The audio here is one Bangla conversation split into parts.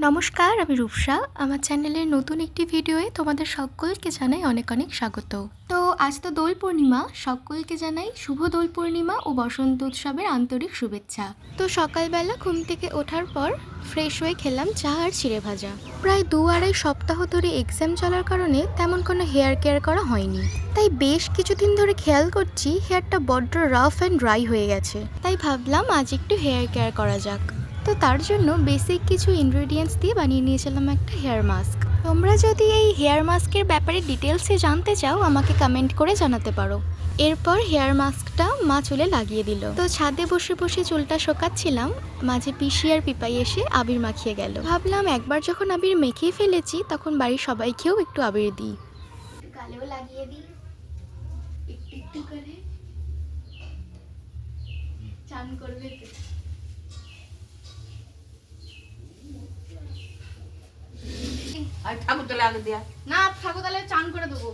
নমস্কার, আমি রূপসা। আমার চ্যানেলের নতুন একটি ভিডিওয়ে তোমাদের সকলকে জানাই অনেক অনেক স্বাগত। তো আজ তো দোল পূর্ণিমা, সকলকে জানাই শুভ দোল পূর্ণিমা ও বসন্ত উৎসবের আন্তরিক শুভেচ্ছা। তো সকালবেলা ঘুম থেকে ওঠার পর ফ্রেশ হয়ে খেলাম চা আর চিড়ে ভাজা। প্রায় 2-2.5 সপ্তাহ ধরে এক্সাম চলার কারণে তেমন কোনো হেয়ার কেয়ার করা হয়নি, তাই বেশ কিছুদিন ধরে খেয়াল করছি হেয়ারটা বড্ড রাফ অ্যান্ড ড্রাই হয়ে গেছে। তাই ভাবলাম আজ একটু হেয়ার কেয়ার করা যাক। তো তার জন্য বেসিক কিছু ইনগ্রেডিয়েন্টস দিয়ে বানিয়ে নিয়েছিলাম একটা হেয়ার মাস্ক। তোমরা যদি এই হেয়ার মাস্কের ব্যাপারে ডিটেলসে জানতে চাও আমাকে কমেন্ট করে জানাতে পারো। এরপর হেয়ার মাস্কটা মা চুলে লাগিয়ে দিল। তো ছাদে বসে বসে চুলটা শোকাচ্ছিলাম, মাঝে পিসি আর পিপাই এসে আবির মাখিয়ে গেল। ভাবলাম একবার যখন আবির মেখেই ফেলেছি তখন বাড়ির সবাইকেও একটু আবির দিই। গালেও লাগিয়ে দিই একটু একটু করে। চান করবে তো? আর ঠাকুর তলে আগে দেয়া না, ঠাকুর তাহলে চান করে দেবো।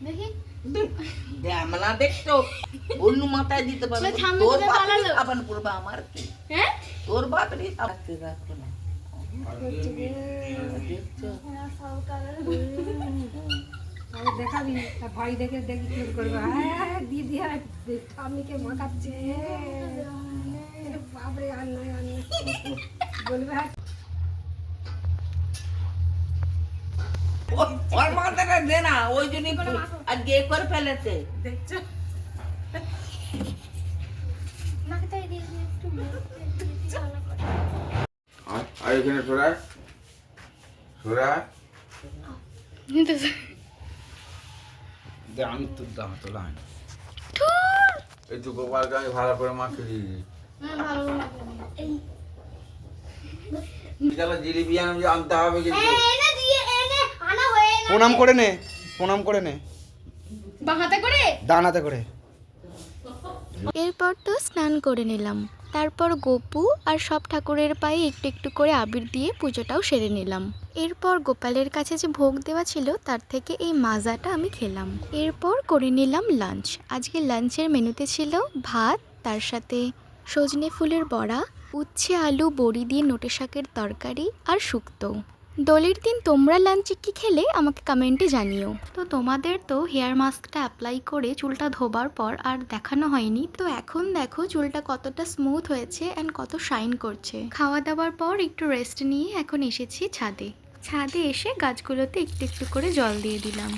দেখি আমরা দেখতো অন্য মাথায় দিতে পারবো তোর আবার পড়বা আমার কি হ্যাঁ তোর বাপ রে থাকতে থাকতো না দেখাবি ভাই দেখে দেখি কি করবে। হ্যাঁ দিদি আর স্বামীকে মাখাচ্ছে বাপরে আর নয় বলবে ওর মাথাটা দে না ওই জন্যই আজকে এ করে ফেলেছে দেখছো আর এখানে সরায় সরায় আমি তো দাম তোলা হয় না। এই তো গোপালকে আমি ভালো করে মাখিয়ে দিয়েছি। জিলিপি আনতে হবে কিন্তু প্রণাম করে নে, প্রণাম করে নে, বাঁহাতে করে ডান হাতে করে। এরপর তো স্নান করে নিলাম, তারপর গোপু আর সব ঠাকুরের পায়ে একটু একটু করে আবির দিয়ে পুজোটাও সেরে নিলাম। এরপর গোপালের কাছে যে ভোগ দেওয়া ছিল তার থেকে এই মাজাটা আমি খেলাম। এরপর করে নিলাম লাঞ্চ। আজকে লাঞ্চের মেনুতে ছিল ভাত, তার সাথে সজনে ফুলের বড়া, উচ্ছে আলু বড়ি দিয়ে নোটে শাকের তরকারি আর শুক্তো। দোলের দিন তোমরা লাঞ্চে কী খেলে আমাকে কমেন্টে জানিও। তো তোমাদের তো হেয়ার মাস্কটা অ্যাপ্লাই করে চুলটা ধোবার পর আর দেখানো হয়নি, তো এখন দেখো চুলটা কতটা স্মুথ হয়েছে অ্যান্ড কত শাইন করছে। খাওয়া দাওয়ার পর একটু রেস্ট নিয়ে এখন এসেছি ছাদে। ছাদে এসে গাছগুলোতে একটু একটু করে জল দিয়ে দিলাম।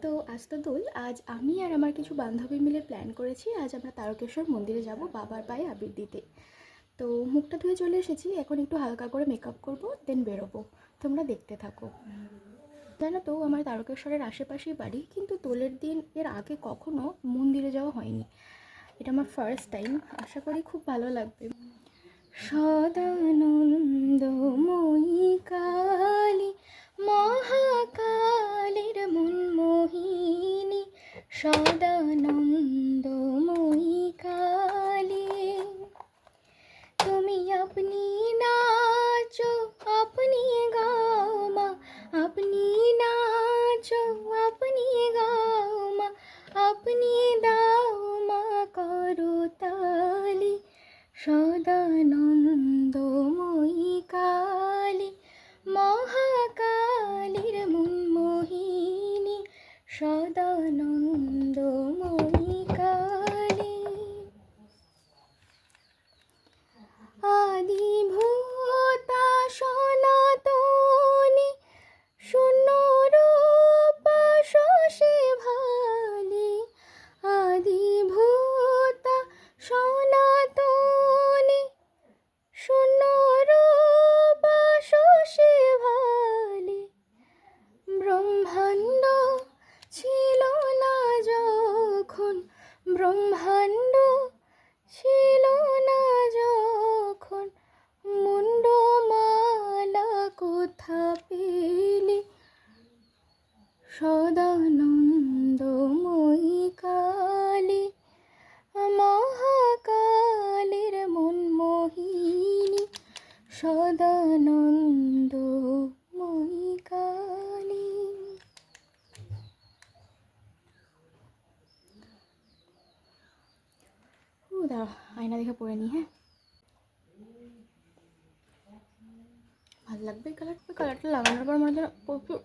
তো আজ তো দোল, আজ আমি আর আমার কিছু বান্ধবী মিলে প্ল্যান করেছি আজ আমরা তারকেশ্বর মন্দিরে যাব বাবার পায়ে আবির দিতে। তো মুখটা ধুয়ে চলে এসেছি, এখন একটু হালকা করে মেকআপ করব, দেন বেরোবো। তোমরা দেখতে থাকো। জানো তো আমার তারকেশ্বরের আশেপাশেই বাড়ি, কিন্তু দোলের দিন এর আগে কখনো মন্দিরে যাওয়া হয়নি। এটা আমার ফার্স্ট টাইম, আশা করি খুব ভালো লাগবে। সদানন্দময়ী কালী মহাকালীর মনমোহিনী, সদানন্দময়ী কালী তুমি আপনি নাচো আপনি গাও মা, আপনি নাচো আপনি গাও মা, আপনি দাও মা করো তালি, সদানন্দময়ী কালী মহাকালীর মনমোহিনী, সদানন্দময়ী কালী আদিভূতা সনাতনী শূন্য দাঁড়া আয়না দেখে পরে নিই। হ্যাঁ, ভালো লাগবে কালারটা। কালারটা লাগানোর পর মনে হয় প্রচুর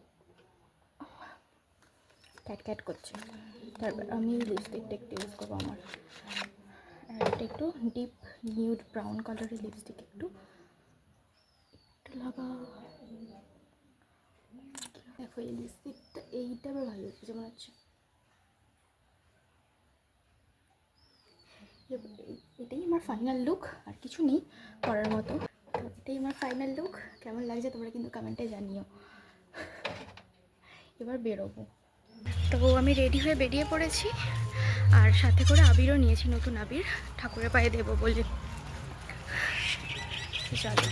ক্যাট ক্যাট করছে। তারপর আমি লিপস্টিকটা একটু ইউজ করবো। আমার এটা একটু ডিপ নিউড ব্রাউন কালারের লিপস্টিক একটু লাগা। দেখো এই লিপস্টিকটা, এইটা আমার ভালো লাগছে মনে হচ্ছে। এটাই আমার ফাইনাল লুক, আর কিছু নেই করার মতো। তো এটাই আমার ফাইনাল লুক। কেমন লাগছে তোমরা কিন্তু কমেন্টে জানিও। এবার বেরোবো। তো আমি রেডি হয়ে বেরিয়ে পড়েছি, আর সাথে করে আবিরও নিয়েছি, নতুন আবির, ঠাকুরের পায়ে দেবো বলে। চলো।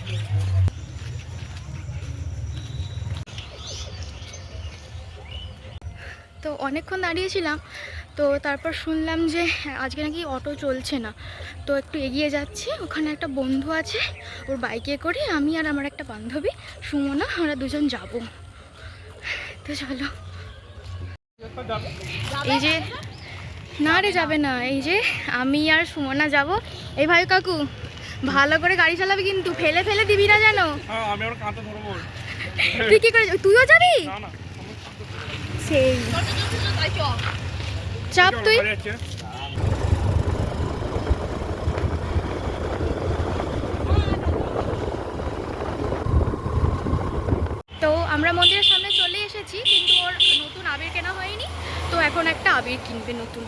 তো অনেকক্ষণ দাঁড়িয়েছিলাম, তো তারপর শুনলাম যে আজকে নাকি অটো চলছে না। তো একটু এগিয়ে যাচ্ছি, ওখানে একটা বন্ধু আছে, ওর বাইকে করে আমি আর আমার একটা বান্ধবী সুমনা, আমরা দুজন যাব। তো চলো। এই যে না রে, যাবে না। এই যে আমি আর সুমনা যাব। এই ভাই কাকু ভালো করে গাড়ি চালাবি কিন্তু, ফেলে ফেলে দিবি না যেন। তুই কি করে, তুইও যাবি? সেই চাপ তুই। তো আমরা মন্দিরের সামনে চলে এসেছি, কিন্তু ওর নতুন আবির কেনা হয়নি, তো এখন একটা আবির কিনবে নতুন।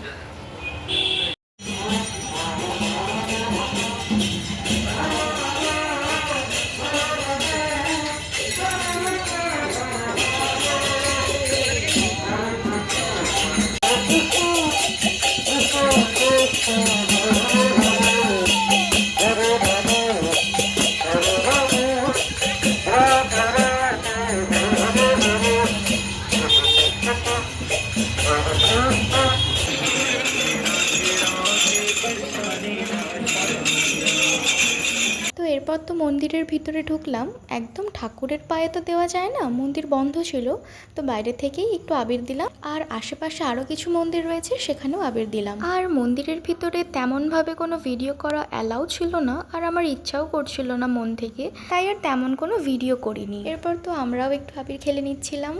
তো এরপর তো মন্দিরের ভিতরে ঢুকলাম। একদম ঠাকুরের পায়ে তো দেওয়া যায় না, মন্দির বন্ধ ছিল, তো বাইরে থেকেই একটু আবির দিলাম। আর আশেপাশে আরও কিছু মন্দির রয়েছে, সেখানেও আবির দিলাম। আর মন্দিরের ভিতরে তেমনভাবে কোনো ভিডিও করা অ্যালাউ ছিল না, আর আমার ইচ্ছাও করছিল না মন থেকে, তাই আর তেমন কোনো ভিডিও করিনি। এরপর তো আমরাও একটু আবির খেলে নিচ্ছিলাম।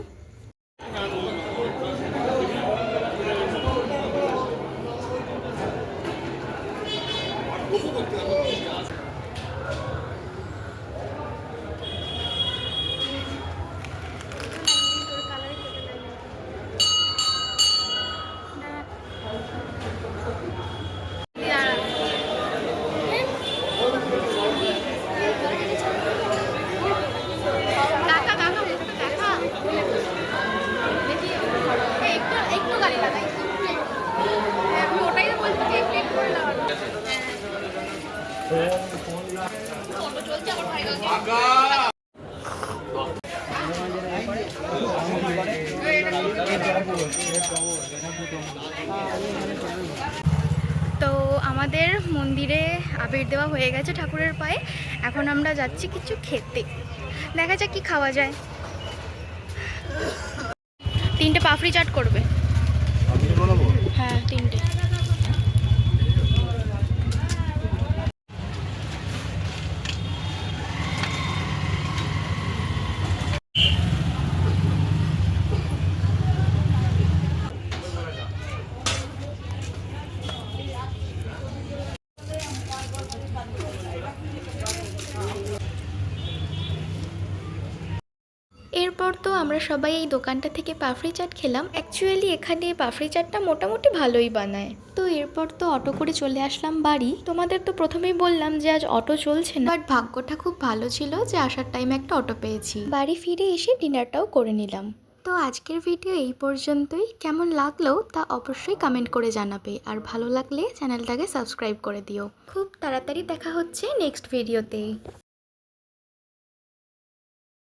তো আমাদের মন্দিরে আবির দেওয়া হয়ে গেছে ঠাকুরের পায়ে। এখন আমরা যাচ্ছি কিছু খেতে, দেখা যাক কি খাওয়া যায়। 3টে পাপড়ি চাট করবে। হ্যাঁ 3টে। এরপর তো আমরা সবাই এই দোকানটা থেকে পাপড়ি চাট খেলাম। অ্যাকচুয়ালি এখানে পাপড়ি চাটটা মোটামুটি ভালোই বানায়। তো এরপর তো অটো করে চলে আসলাম বাড়ি। তোমাদের তো প্রথমেই বললাম যে আজ অটো চলছে না, বাট ভাগ্যটা খুব ভালো ছিল যে আসার টাইমে একটা অটো পেয়েছি। বাড়ি ফিরে এসে ডিনারটাও করে নিলাম। তো আজকের ভিডিও এই পর্যন্তই। কেমন লাগলো তা অবশ্যই কমেন্ট করে জানাবে, আর ভালো লাগলে চ্যানেলটাকে সাবস্ক্রাইব করে দিও। খুব তাড়াতাড়ি দেখা হচ্ছে নেক্সট ভিডিওতে।